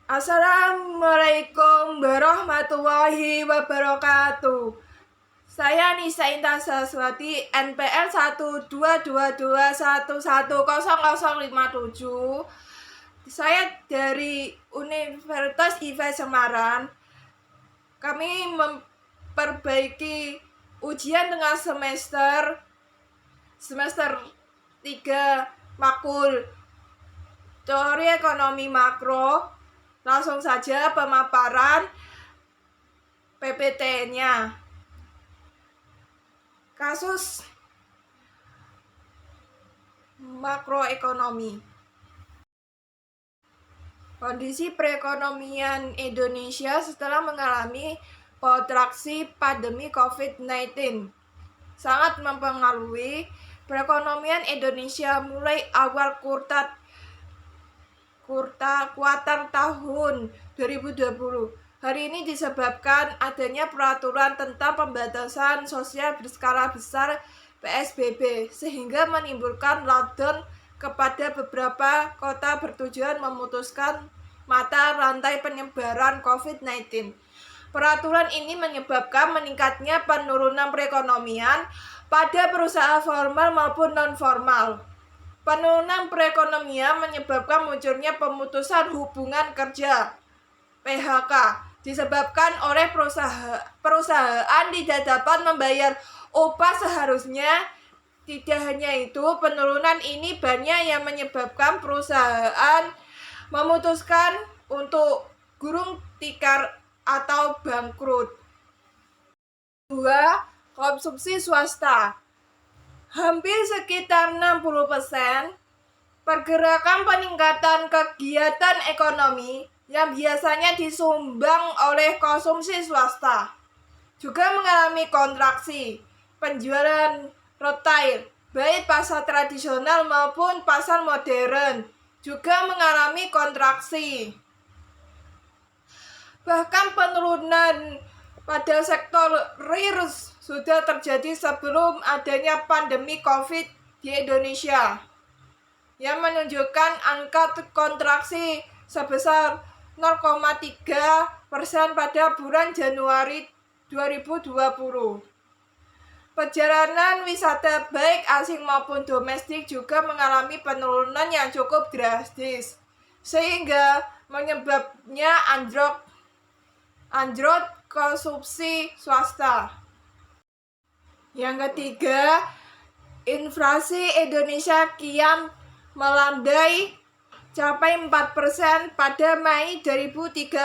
Assalamualaikum warahmatullahi wabarakatuh. Saya Nisa Intan Saswati, NPL 12221100057. Saya dari Universitas IFA Semarang. Kami memperbaiki ujian tengah semester 3 makul teori ekonomi makro. Langsung saja pemaparan PPT-nya. Kasus makroekonomi. Kondisi perekonomian Indonesia setelah mengalami kontraksi pandemi COVID-19 sangat mempengaruhi perekonomian Indonesia mulai awal kuartal tahun 2020. Hari ini disebabkan adanya peraturan tentang pembatasan sosial berskala besar PSBB, sehingga menimbulkan lockdown kepada beberapa kota bertujuan memutuskan mata rantai penyebaran COVID-19. Peraturan ini menyebabkan meningkatnya penurunan perekonomian pada perusahaan formal maupun non-formal. Penurunan perekonomian menyebabkan munculnya pemutusan hubungan kerja (PHK) disebabkan oleh perusahaan tidak dapat membayar upah seharusnya. Tidak hanya itu, penurunan ini banyak yang menyebabkan perusahaan memutuskan untuk gulung tikar atau bangkrut. 2. Konsumsi swasta. Hampir sekitar 60% pergerakan peningkatan kegiatan ekonomi yang biasanya disumbang oleh konsumsi swasta juga mengalami kontraksi. Penjualan retail, baik pasar tradisional maupun pasar modern, juga mengalami kontraksi. Bahkan penurunan pada sektor real sudah terjadi sebelum adanya pandemi COVID di Indonesia, yang menunjukkan angka kontraksi sebesar 0,3% pada bulan Januari 2020. Perjalanan wisata baik asing maupun domestik juga mengalami penurunan yang cukup drastis, sehingga menyebabnya anjlok konsumsi swasta. Yang ketiga, inflasi Indonesia kian melandai capai 4% pada Mei 2013.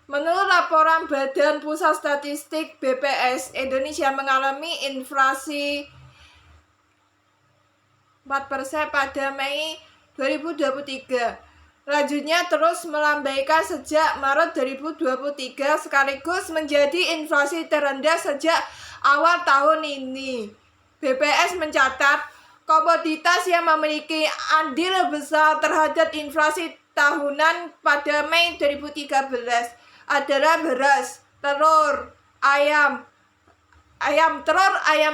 Menurut laporan Badan Pusat Statistik BPS, Indonesia mengalami inflasi 4% pada Mei 2023. Selanjutnya terus melambaikan sejak Maret 2023 sekaligus menjadi inflasi terendah sejak awal tahun ini. BPS mencatat komoditas yang memiliki andil besar terhadap inflasi tahunan pada Mei 2013 adalah beras, telur, ayam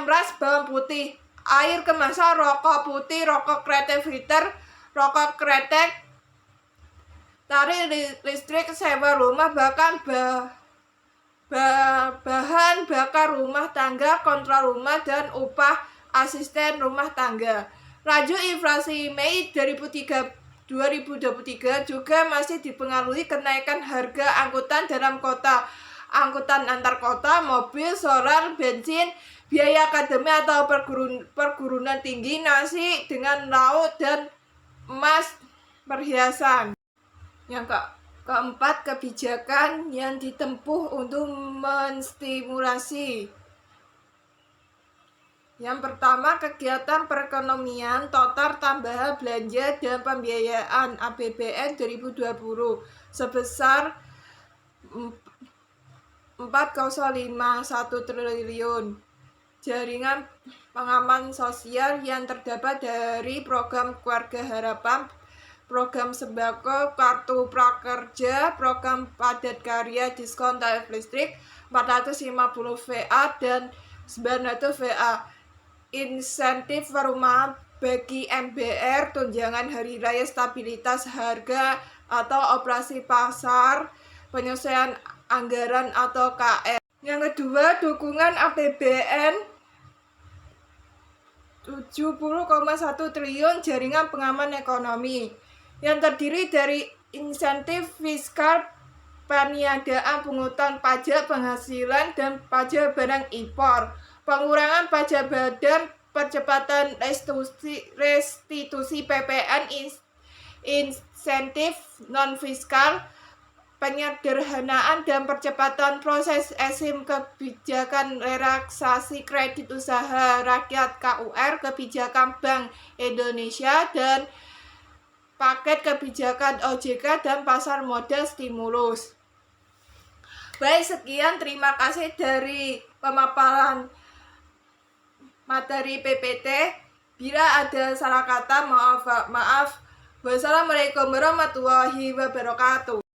ras, bawang putih, air kemasan, rokok putih, rokok kretek filter, rokok kretek, tarif listrik, sewa rumah, bahkan bahan bakar rumah tangga, kontrak rumah, dan upah asisten rumah tangga. Laju inflasi Mei 2023 juga masih dipengaruhi kenaikan harga angkutan dalam kota, angkutan antar kota, mobil, solar, bensin, biaya akademik atau perguruan tinggi, nasi dengan lauk, dan emas perhiasan. Yang keempat, kebijakan yang ditempuh untuk menstimulasi. Yang pertama, kegiatan perekonomian, total tambahan belanja dan pembiayaan APBN 2020 sebesar 4,051 triliun. Jaringan pengaman sosial yang terdapat dari program Keluarga Harapan, program sembako, kartu prakerja, program padat karya, diskon tarif listrik 450 VA dan 900 VA, insentif perumahan bagi MBR, tunjangan hari raya stabilitas harga atau operasi pasar, penyesuaian anggaran atau KR. Yang kedua, dukungan APBN 70,1 triliun jaringan pengaman ekonomi yang terdiri dari insentif fiskal, peniadaan pungutan pajak penghasilan dan pajak barang impor, pengurangan pajak badan, percepatan restitusi PPN, insentif non-fiskal, penyederhanaan dan percepatan proses ESIM, kebijakan relaksasi kredit usaha rakyat KUR, kebijakan Bank Indonesia, dan paket kebijakan OJK dan pasar modal stimulus. Baik, sekian, terima kasih dari pemaparan materi PPT. Bila ada salah kata, maaf. Wassalamualaikum warahmatullahi wabarakatuh.